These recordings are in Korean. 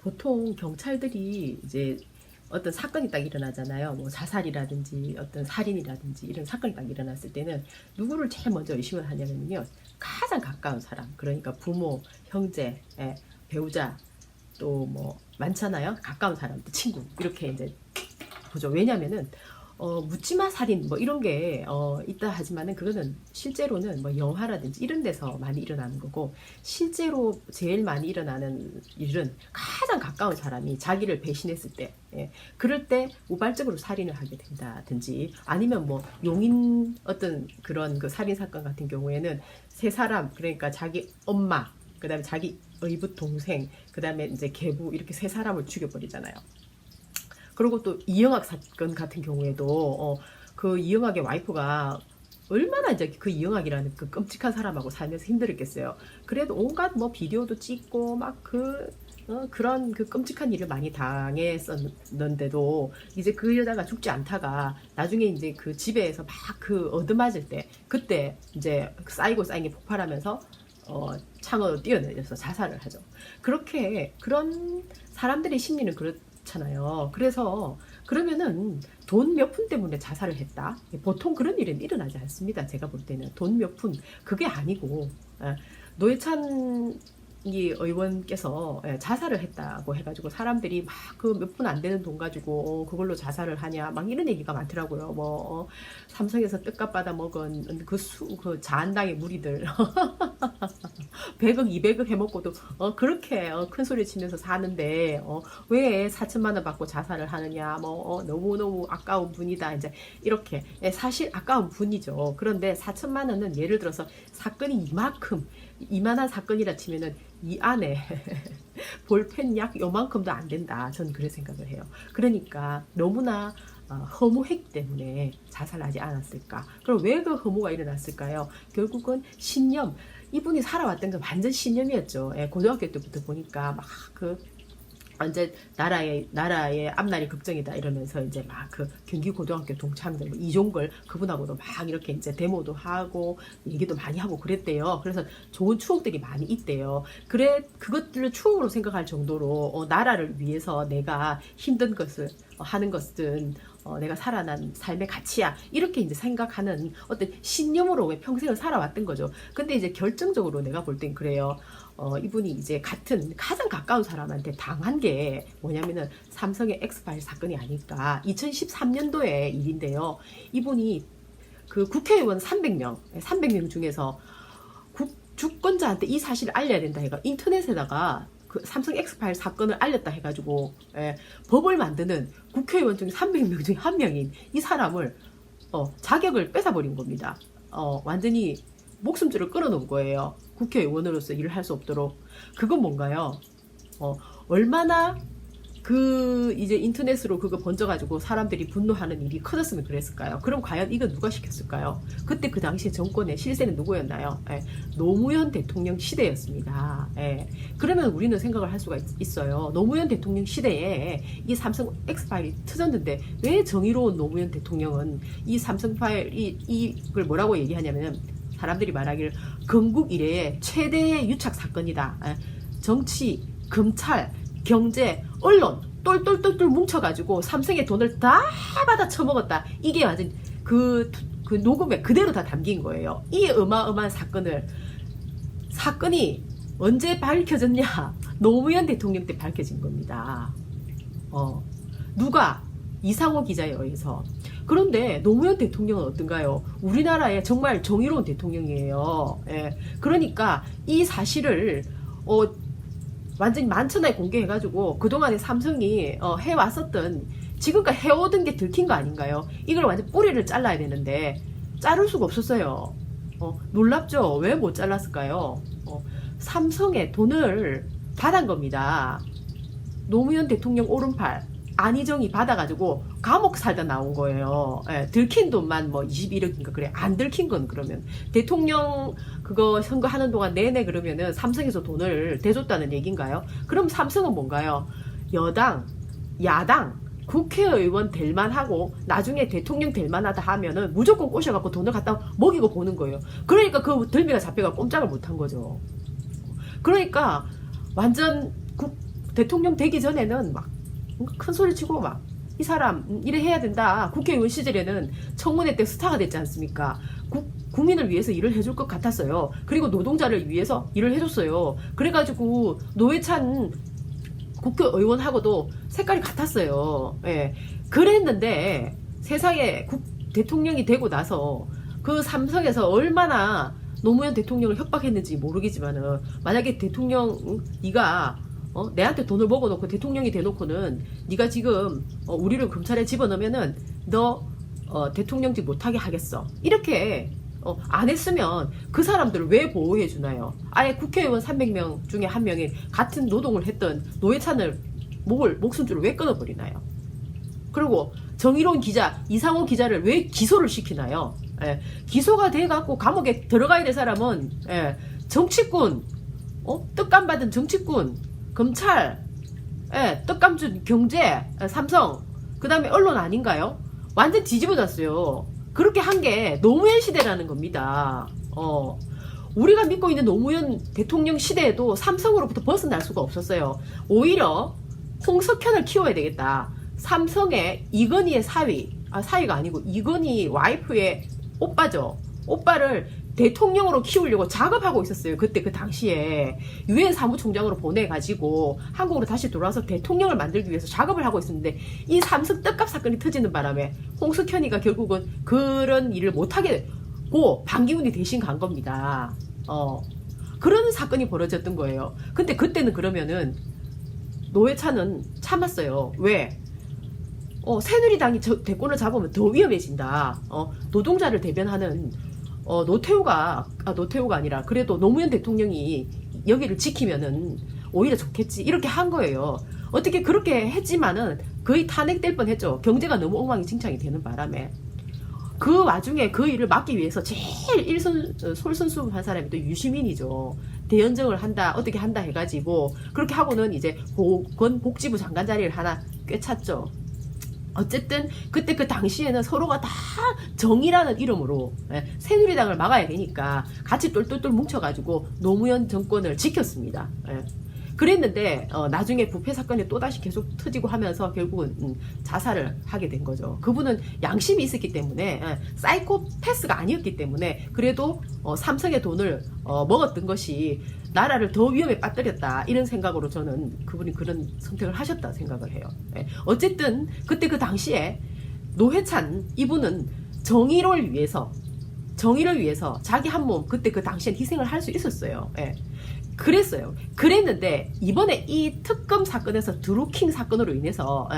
보통 경찰들이 이제 어떤 사건이 딱 일어나잖아요. 뭐 자살이라든지 어떤 살인이라든지 이런 사건이 딱 일어났을 때는 누구를 제일 먼저 의심을 하냐면요. 가장 가까운 사람. 그러니까 부모, 형제, 배우자, 또 뭐 많잖아요. 가까운 사람, 또 친구. 이렇게 이제 보죠. 왜냐면은 묻지마 살인 뭐 이런 게 있다 하지만은 그거는 실제로는 뭐 영화라든지 이런 데서 많이 일어나는 거고, 실제로 제일 많이 일어나는 일은 가장 가까운 사람이 자기를 배신했을 때, 그럴 때 우발적으로 살인을 하게 된다든지, 아니면 뭐 용인 어떤 그런 그 살인 사건 같은 경우에는 세 사람, 그러니까 자기 엄마, 그다음에 자기 의붓 동생, 그다음에 이제 계부, 이렇게 세 사람을 죽여버리잖아요. 그리고 또 이영학 사건 같은 경우에도 그 이영학의 와이프가 얼마나 이제 그 이영학이라는 그 끔찍한 사람하고 살면서 힘들었겠어요. 그래도 온갖 뭐 비디오도 찍고 막 그런 그 끔찍한 일을 많이 당했었는데도 이제 그 여자가 죽지 않다가 나중에 이제 그 집에서 막 그 얻어맞을 때, 그때 이제 쌓이고 쌓인 게 폭발하면서 창으로 뛰어내려서 자살을 하죠. 그렇게 그런 사람들의 심리는 그렇잖아요. 그래서 그러면은 돈 몇 푼 때문에 자살을 했다? 보통 그런 일은 일어나지 않습니다. 제가 볼 때는 돈 몇 푼 그게 아니고, 노회찬 이 의원께서 자살을 했다고 해가지고 사람들이 막 그 몇 푼 안 되는 돈 가지고 그걸로 자살을 하냐 막 이런 얘기가 많더라고요. 뭐 삼성에서 뜻값 받아 먹은 그 자한당의 무리들 100억 200억 해먹고도 그렇게 큰 소리 치면서 사는데 왜 4천만 원 받고 자살을 하느냐, 뭐 너무너무 아까운 분이다, 이제 이렇게. 사실 아까운 분이죠. 그런데 4천만 원은 예를 들어서 사건이 이만한 사건이라 치면은 이 안에 볼펜 약 요만큼도 안 된다. 전 그래 생각을 해요. 그러니까 너무나 허무했기 때문에 자살하지 않았을까. 그럼 왜 그 허무가 일어났을까요? 결국은 신념. 이분이 살아왔던 건 완전 신념이었죠. 고등학교 때부터 보니까 막 완전 나라의 앞날이 걱정이다 이러면서 이제 막 그 경기고등학교 동창들 뭐 이종걸 그분하고도 막 이렇게 이제 데모도 하고 얘기도 많이 하고 그랬대요. 그래서 좋은 추억들이 많이 있대요. 그것들을 추억으로 생각할 정도로 나라를 위해서 내가 힘든 것을 하는 것은 내가 살아난 삶의 가치야, 이렇게 이제 생각하는 어떤 신념으로 평생을 살아왔던 거죠. 근데 이제 결정적으로 내가 볼 땐 그래요. 이분이 이제 가장 가까운 사람한테 당한 게 뭐냐면은 삼성의 엑스파일 사건이 아닐까. 2013년도의 일인데요. 이분이 그 국회의원 300명 중에서 주권자한테 이 사실을 알려야 된다 해가 인터넷에다가 그 삼성 엑스파일 사건을 알렸다 해가지고 법을 만드는 국회의원 중에 300명 중에 한 명인 이 사람을 자격을 뺏어버린 겁니다. 완전히 목숨줄을 끊어놓은 거예요. 국회의원으로서 일을 할 수 없도록. 그건 뭔가요? 얼마나 이제 인터넷으로 그거 번져가지고 사람들이 분노하는 일이 커졌으면 그랬을까요? 그럼 과연 이거 누가 시켰을까요? 그때 그 당시 정권의 실세는 누구였나요? 노무현 대통령 시대였습니다. 그러면 우리는 생각을 할 수가 있어요. 노무현 대통령 시대에 이 삼성 엑스파일이 터졌는데 왜 정의로운 노무현 대통령은 이 삼성 파일 이걸 뭐라고 얘기하냐면, 사람들이 말하기를 건국 이래의 최대의 유착 사건이다. 정치, 검찰, 경제, 언론 똘똘똘똘 뭉쳐가지고 삼성의 돈을 다 받아 처먹었다. 이게 완전 그 녹음에 그대로 다 담긴 거예요. 이 어마어마한 사건이 언제 밝혀졌냐? 노무현 대통령 때 밝혀진 겁니다. 누가? 이상호 기자에 의해서. 그런데 노무현 대통령은 어떤가요? 우리나라의 정말 정의로운 대통령이에요. 그러니까 이 사실을 완전히 만천하에 공개해가지고 그동안에 삼성이 해왔었던, 지금까지 해오던 게 들킨 거 아닌가요? 이걸 완전 뿌리를 잘라야 되는데 자를 수가 없었어요. 놀랍죠? 왜 못 잘랐을까요? 삼성에 돈을 받은 겁니다. 노무현 대통령 오른팔 안희정이 받아가지고 감옥 살다 나온 거예요. 들킨 돈만 뭐 21억인가 그래. 안 들킨 건 그러면 대통령 그거 선거하는 동안 내내 그러면은 삼성에서 돈을 대줬다는 얘기인가요? 그럼 삼성은 뭔가요? 여당, 야당, 국회의원 될 만하고 나중에 대통령 될 만하다 하면은 무조건 꼬셔갖고 돈을 갖다 먹이고 보는 거예요. 그러니까 그 들매가 잡혀가 꼼짝을 못한 거죠. 그러니까 완전 대통령 되기 전에는 막 큰 소리 치고 막 이 사람 이래 해야 된다. 국회의원 시절에는 청문회 때 스타가 됐지 않습니까? 국민을 위해서 일을 해줄 것 같았어요. 그리고 노동자를 위해서 일을 해줬어요. 그래가지고 노회찬 국회의원하고도 색깔이 같았어요. 예. 그랬는데 세상에 대통령이 되고 나서 그 삼성에서 얼마나 노무현 대통령을 협박했는지 모르겠지만은 만약에 대통령 네가 내한테 돈을 먹어놓고 대통령이 돼놓고는 네가 지금 우리를 검찰에 집어넣으면은 너 대통령직 못하게 하겠어. 이렇게 안 했으면 그 사람들을 왜 보호해 주나요? 아예 국회의원 300명 중에 한 명이 같은 노동을 했던 노회찬을 목숨줄을 왜 끊어버리나요? 그리고 정의로운 기자 이상호 기자를 왜 기소를 시키나요? 예, 기소가 돼갖고 감옥에 들어가야 될 사람은 정치꾼, 떡감 받은 정치꾼, 검찰, 떡감 준 경제, 삼성, 그 다음에 언론 아닌가요? 완전 뒤집어졌어요. 그렇게 한 게 노무현 시대라는 겁니다. 우리가 믿고 있는 노무현 대통령 시대에도 삼성으로부터 벗어날 수가 없었어요. 오히려 홍석현을 키워야 되겠다. 삼성의 이건희의 사위가 아니고 이건희 와이프의 오빠죠. 오빠를 대통령으로 키우려고 작업하고 있었어요. 그때 그 당시에 유엔 사무총장으로 보내가지고 한국으로 다시 돌아와서 대통령을 만들기 위해서 작업을 하고 있었는데 이 삼성 떡값 사건이 터지는 바람에 홍석현이가 결국은 그런 일을 못하게 고 반기문이 대신 간 겁니다. 그런 사건이 벌어졌던 거예요. 근데 그때는 그러면은 노회찬은 참았어요. 왜? 새누리당이 대권을 잡으면 더 위험해진다. 노동자를 대변하는 노태우가 아니라 그래도 노무현 대통령이 여기를 지키면은 오히려 좋겠지. 이렇게 한 거예요. 어떻게 그렇게 했지만은 거의 탄핵될 뻔했죠. 경제가 너무 엉망진창이 되는 바람에. 그 와중에 그 일을 막기 위해서 제일 솔선수범한 사람이 또 유시민이죠. 대연정을 한다, 어떻게 한다 해가지고 그렇게 하고는 이제 보건복지부 장관 자리를 하나 꿰찼죠. 어쨌든 그때 그 당시에는 서로가 다 정의라는 이름으로 새누리당을 막아야 되니까 같이 똘똘똘 뭉쳐가지고 노무현 정권을 지켰습니다. 그랬는데 나중에 부패 사건이 또다시 계속 터지고 하면서 결국은 자살을 하게 된 거죠. 그분은 양심이 있었기 때문에 사이코패스가 아니었기 때문에 그래도 삼성의 돈을 먹었던 것이 나라를 더 위험에 빠뜨렸다 이런 생각으로 저는 그분이 그런 선택을 하셨다 생각을 해요. 어쨌든 그때 그 당시에 노회찬 이분은 정의를 위해서 자기 한 몸 그때 그 당시엔 희생을 할 수 있었어요. 그랬어요. 그랬는데 이번에 이 특검 사건에서 드루킹 사건으로 인해서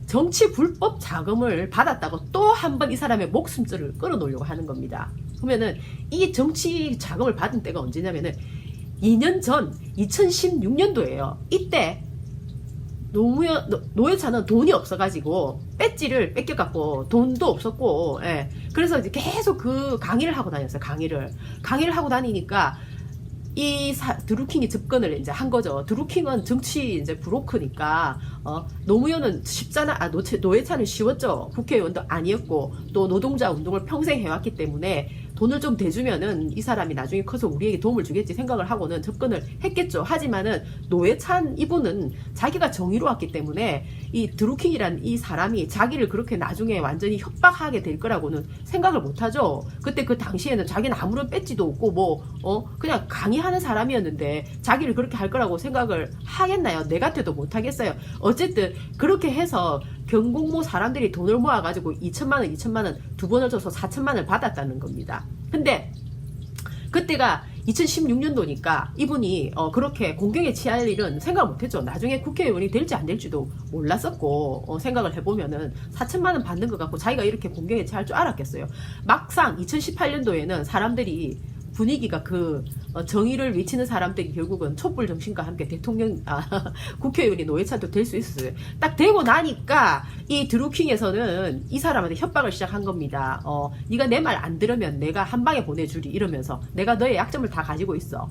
정치 불법 자금을 받았다고 또 한 번 이 사람의 목숨줄을 끌어놓으려고 하는 겁니다. 그러면은 이 정치 자금을 받은 때가 언제냐면은 2년 전 2016년도예요. 이때 노회찬은 돈이 없어가지고 배지를 뺏겨갖고 돈도 없었고 그래서 이제 계속 그 강의를 하고 다녔어요. 강의를 하고 다니니까 이 드루킹이 접근을 이제 한 거죠. 드루킹은 정치 이제 브로커니까 노무현은 쉽잖아. 노회찬은 쉬웠죠. 국회의원도 아니었고 또 노동자 운동을 평생 해왔기 때문에 돈을 좀 대주면은 이 사람이 나중에 커서 우리에게 도움을 주겠지 생각을 하고는 접근을 했겠죠. 하지만은 노회찬 이분은 자기가 정의로웠기 때문에 이 드루킹이란 이 사람이 자기를 그렇게 나중에 완전히 협박하게 될 거라고는 생각을 못하죠. 그때 그 당시에는 자기는 아무런 배지도 없고 그냥 강의하는 사람이었는데 자기를 그렇게 할 거라고 생각을 하겠나요? 내 같아도 못하겠어요. 어쨌든 그렇게 해서 경공모 사람들이 돈을 모아가지고 2천만 원 두 번을 줘서 4천만 원을 받았다는 겁니다. 근데 그때가 2016년도니까 이분이 그렇게 공경에 취할 일은 생각 못했죠. 나중에 국회의원이 될지 안 될지도 몰랐었고 생각을 해보면은 4천만 원 받는 것 같고 자기가 이렇게 공경에 취할 줄 알았겠어요. 막상 2018년도에는 사람들이 분위기가 그 정의를 외치는 사람들이 결국은 촛불 정신과 함께 국회의원이 노회찬도 될 수 있었어요. 딱 되고 나니까 이 드루킹에서는 이 사람한테 협박을 시작한 겁니다. 네가 내 말 안 들으면 내가 한 방에 보내주리 이러면서 내가 너의 약점을 다 가지고 있어.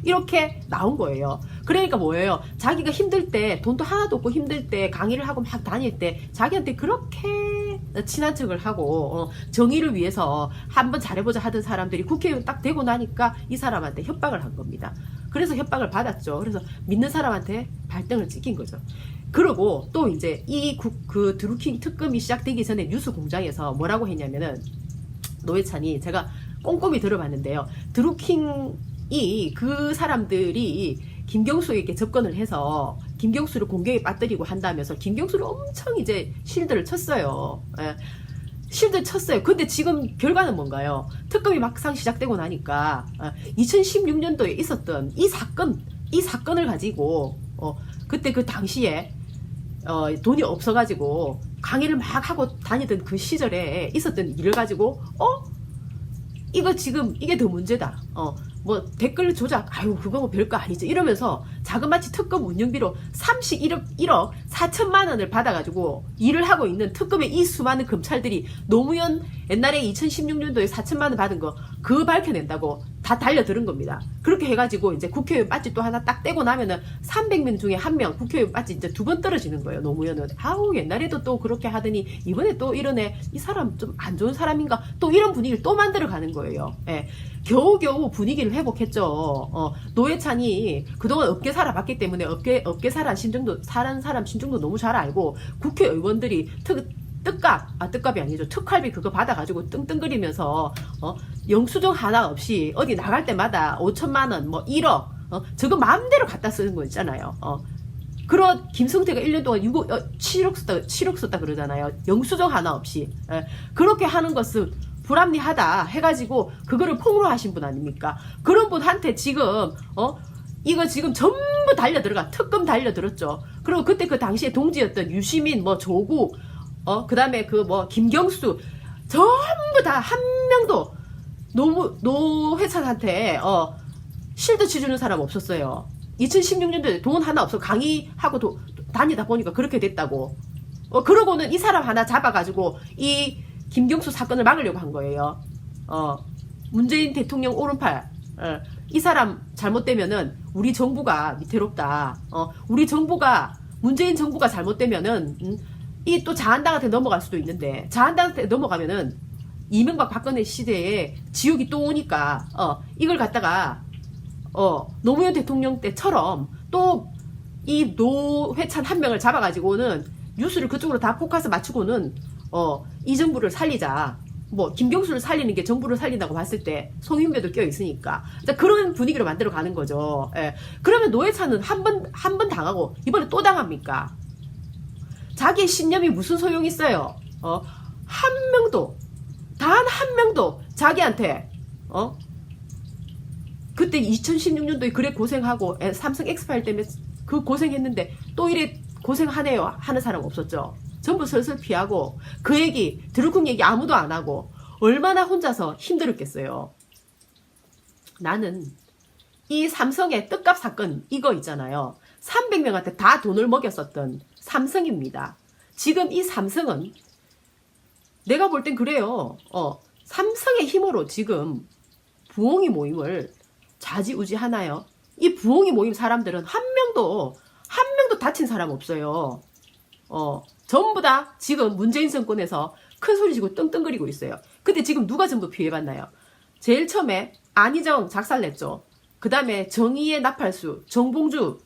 이렇게 나온 거예요. 그러니까 뭐예요? 자기가 힘들 때 돈도 하나도 없고 힘들 때 강의를 하고 막 다닐 때 자기한테 그렇게 친한 척을 하고 정의를 위해서 한번 잘해보자 하던 사람들이 국회의원 딱 되고 나니까 이 사람한테 협박을 한 겁니다. 그래서 협박을 받았죠. 그래서 믿는 사람한테 발등을 찍힌 거죠. 그리고 또 이제 그 드루킹 특검이 시작되기 전에 뉴스 공장에서 뭐라고 했냐면은, 노회찬이, 제가 꼼꼼히 들어봤는데요. 드루킹이 그 사람들이 김경수에게 접근을 해서 김경수를 공격에 빠뜨리고 한다면서 김경수를 엄청 이제 실드를 쳤어요. 예. 실드 쳤어요. 근데 지금 결과는 뭔가요? 특검이 막상 시작되고 나니까 2016년도에 있었던 이 사건을 가지고 그때 그 당시에 돈이 없어가지고 강의를 막 하고 다니던 그 시절에 있었던 일을 가지고 이거 지금 이게 더 문제다. 뭐 댓글 조작, 아유 그거 뭐 별거 아니죠. 이러면서 자그마치 특검 운영비로 31억 4천만 원을 받아가지고 일을 하고 있는 특검의 이 수많은 검찰들이 노무현 옛날에 2016년도에 4천만 원 받은 거 그거 밝혀낸다고 다 달려들은 겁니다. 그렇게 해가지고 이제 국회의원 배지 또 하나 딱 떼고 나면은 300명 중에 1명 국회의원 배지 이제 2번 떨어지는 거예요. 노무현은. 아우 옛날에도 또 그렇게 하더니 이번에 또 이러네. 이 사람 좀 안 좋은 사람인가? 또 이런 분위기를 또 만들어 가는 거예요. 예. 겨우겨우 분위기를 회복했죠. 노회찬이 그동안 업계 살아봤기 때문에 업계 사람 심정도 너무 잘 알고 국회의원들이 뜻값이 아니죠. 특활비 그거 받아가지고 끙끙거리면서 영수증 하나 없이 어디 나갈 때마다 5천만 원, 뭐 1억, 저거 마음대로 갖다 쓰는 거 있잖아요. 그런 김성태가 1년 동안 7억 썼다 그러잖아요. 영수증 하나 없이. 그렇게 하는 것은 불합리하다 해가지고 그거를 폭로하신 분 아닙니까? 그런 분한테 지금 이거 지금 전부 달려들어가 특검 달려들었죠. 그리고 그때 그 당시에 동지였던 유시민, 뭐 조국, 그 다음에 그 뭐 김경수 전부 다 한 명도 노회찬한테 실드 치주는 사람 없었어요. 2016년도에 돈 하나 없어 강의하고 다니다 보니까 그렇게 됐다고. 그러고는 이 사람 하나 잡아가지고 이 김경수 사건을 막으려고 한 거예요. 문재인 대통령 오른팔. 이 사람 잘못되면은 우리 정부가 위태롭다. 문재인 정부가 잘못되면은 이 또 자한당한테 넘어갈 수도 있는데 자한당한테 넘어가면은 이명박 박근혜 시대에 지옥이 또 오니까 이걸 갖다가 노무현 대통령 때처럼 또 이 노회찬 한 명을 잡아가지고는 뉴스를 그쪽으로 다 포커스 맞추고는 이 정부를 살리자. 뭐 김경수를 살리는 게 정부를 살린다고 봤을 때 송윤배도 껴 있으니까 그런 분위기로 만들어 가는 거죠. 예. 그러면 노회찬은 한 번 당하고 이번에 또 당합니까? 자기의 신념이 무슨 소용이 있어요? 한 명도 단 한 명도 자기한테 그때 2016년도에 그래 고생하고 삼성 엑스파일 때문에 그 고생했는데 또 이래 고생하네요 하는 사람 없었죠. 전부 슬슬 피하고 그 얘기 드루킹 얘기 아무도 안 하고 얼마나 혼자서 힘들었겠어요. 나는 이 삼성의 뜻값 사건 이거 있잖아요. 300명한테 다 돈을 먹였었던 삼성입니다. 지금 이 삼성은 내가 볼 땐 그래요. 삼성의 힘으로 지금 부엉이 모임을 좌지우지 하나요? 이 부엉이 모임 사람들은 한 명도 다친 사람 없어요. 전부 다 지금 문재인 정권에서 큰 소리 지고 떵떵거리고 있어요. 근데 지금 누가 전부 피해봤나요? 제일 처음에 안희정 작살냈죠. 그 다음에 정의의 나팔수 정봉주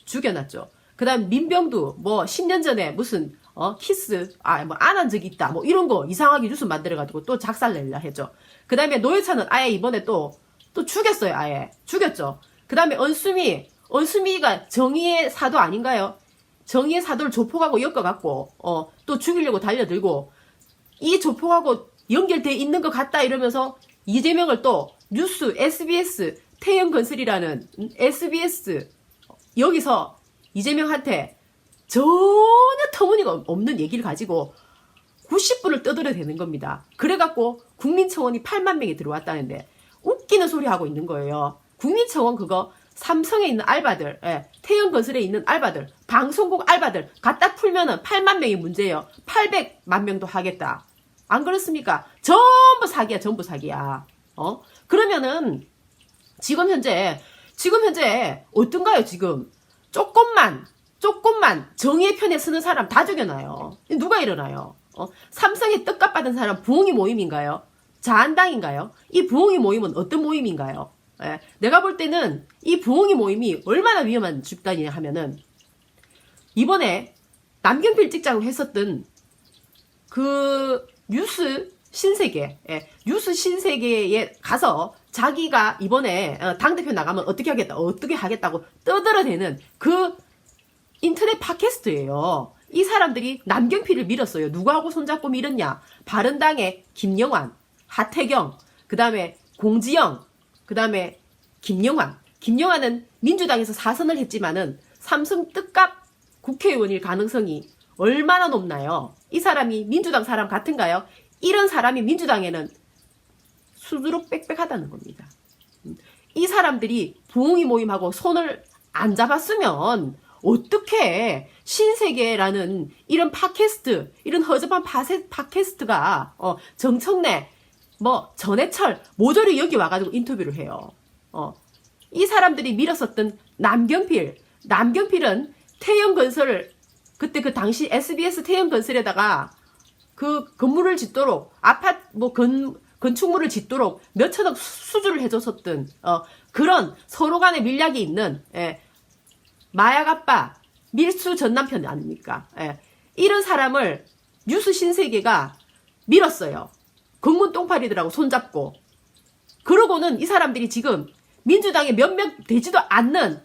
죽여놨죠. 그 다음 민병두 뭐 10년 전에 무슨 키스 뭐 안 한 적이 있다 뭐 이런 거 이상하게 뉴스 만들어가지고 또 작살내려 했죠. 그 다음에 노회찬은 아예 이번에 또 죽였어요. 아예 죽였죠. 그 다음에 언수미가 정의의 사도 아닌가요? 정의의 사도를 조폭하고 엮어갖고 또 죽이려고 달려들고 이 조폭하고 연결돼 있는 것 같다 이러면서 이재명을 또 뉴스 SBS 태영건설이라는 SBS 여기서 이재명한테 전혀 터무니가 없는 얘기를 가지고 90분을 떠들어대는 겁니다. 그래갖고 국민청원이 8만 명이 들어왔다는데 웃기는 소리 하고 있는 거예요. 국민청원 그거 삼성에 있는 알바들, 태영건설에 있는 알바들, 방송국 알바들 갖다 풀면은 8만 명이 문제예요. 800만 명도 하겠다. 안 그렇습니까? 전부 사기야, 전부 사기야. 그러면은 지금 현재 어떤가요? 지금 조금만 정의의 편에 서는 사람 다 죽여놔요. 누가 일어나요? 삼성에 떡값 받은 사람 부엉이 모임인가요? 자한당인가요? 이 부엉이 모임은 어떤 모임인가요? 예, 내가 볼 때는 이 부엉이 모임이 얼마나 위험한 집단이냐 하면은 이번에 남경필 찍자고 했었던 그 뉴스 신세계, 뉴스 신세계에 가서 자기가 이번에 당대표 나가면 어떻게 하겠다고 떠들어대는 그 인터넷 팟캐스트예요. 이 사람들이 남경필을 밀었어요. 누구하고 손잡고 밀었냐? 바른당의 김영환, 하태경, 그 다음에 공지영, 그 다음에 김영환. 김영환은 민주당에서 4선을 했지만은 삼성 뜻값 국회의원일 가능성이 얼마나 높나요? 이 사람이 민주당 사람 같은가요? 이런 사람이 민주당에는 수두룩 빽빽하다는 겁니다. 이 사람들이 부엉이 모임하고 손을 안 잡았으면 어떻게 신세계라는 이런 팟캐스트, 이런 허접한 팟캐스트가 정청래, 전해철 모조리 여기 와가지고 인터뷰를 해요. 이 사람들이 밀었었던 남경필은 태영건설, 그때 그 당시 SBS 태영건설에다가 그 건물을 짓도록 건축물을 짓도록 몇천억 수주를 해줬었던 그런 서로 간의 밀약이 있는 마약 아빠 밀수 전 남편 아닙니까? 이런 사람을 뉴스 신세계가 밀었어요. 검문 똥파리들하고 손잡고. 그러고는 이 사람들이 지금 민주당에 몇 명 되지도 않는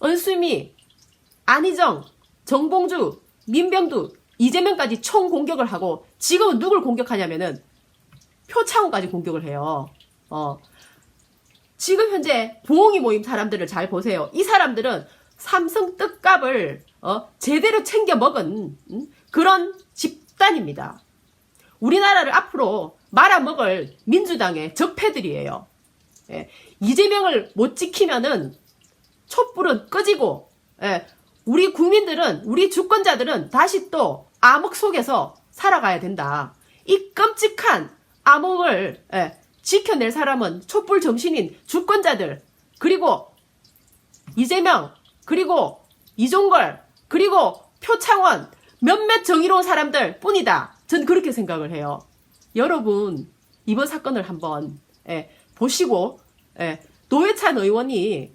은수미, 안희정, 정봉주, 민병두, 이재명까지 총 공격을 하고 지금은 누굴 공격하냐면은 표창원까지 공격을 해요. 지금 현재 부엉이 모임 사람들을 잘 보세요. 이 사람들은 삼성 떡값을 제대로 챙겨 먹은 그런 집단입니다. 우리나라를 앞으로 말아먹을 민주당의 적폐들이에요. 이재명을 못 지키면은 촛불은 꺼지고 우리 국민들은, 우리 주권자들은 다시 또 암흑 속에서 살아가야 된다. 이 끔찍한 암흑을 지켜낼 사람은 촛불 정신인 주권자들, 그리고 이재명, 그리고 이종걸, 그리고 표창원, 몇몇 정의로운 사람들 뿐이다. 전 그렇게 생각을 해요. 여러분, 이번 사건을 한번 보시고 노회찬 의원이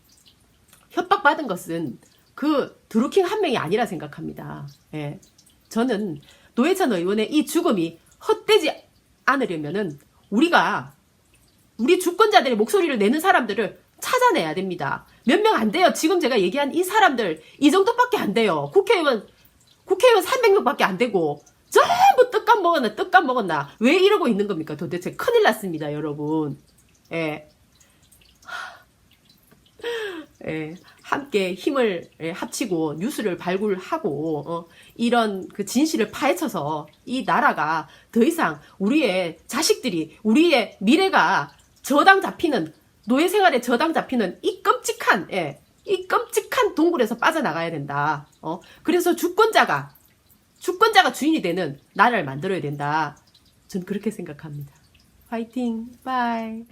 협박받은 것은 그 드루킹 한 명이 아니라 생각합니다. 저는 노회찬 의원의 이 죽음이 헛되지 않으려면은 우리 주권자들의 목소리를 내는 사람들을 찾아내야 됩니다. 몇 명 안 돼요. 지금 제가 얘기한 이 사람들 이 정도밖에 안 돼요. 국회의원 300명밖에 안 되고 전부 떡값 먹었나 왜 이러고 있는 겁니까? 도대체 큰일 났습니다, 여러분. 함께 힘을 합치고 뉴스를 발굴하고 이런 그 진실을 파헤쳐서 이 나라가 더 이상 우리의 자식들이, 우리의 미래가 저당 잡히는, 노예 생활에 저당 잡히는 이 끔찍한 동굴에서 빠져나가야 된다. 그래서 주권자가 주인이 되는 나라를 만들어야 된다. 전 그렇게 생각합니다. 화이팅! 바이!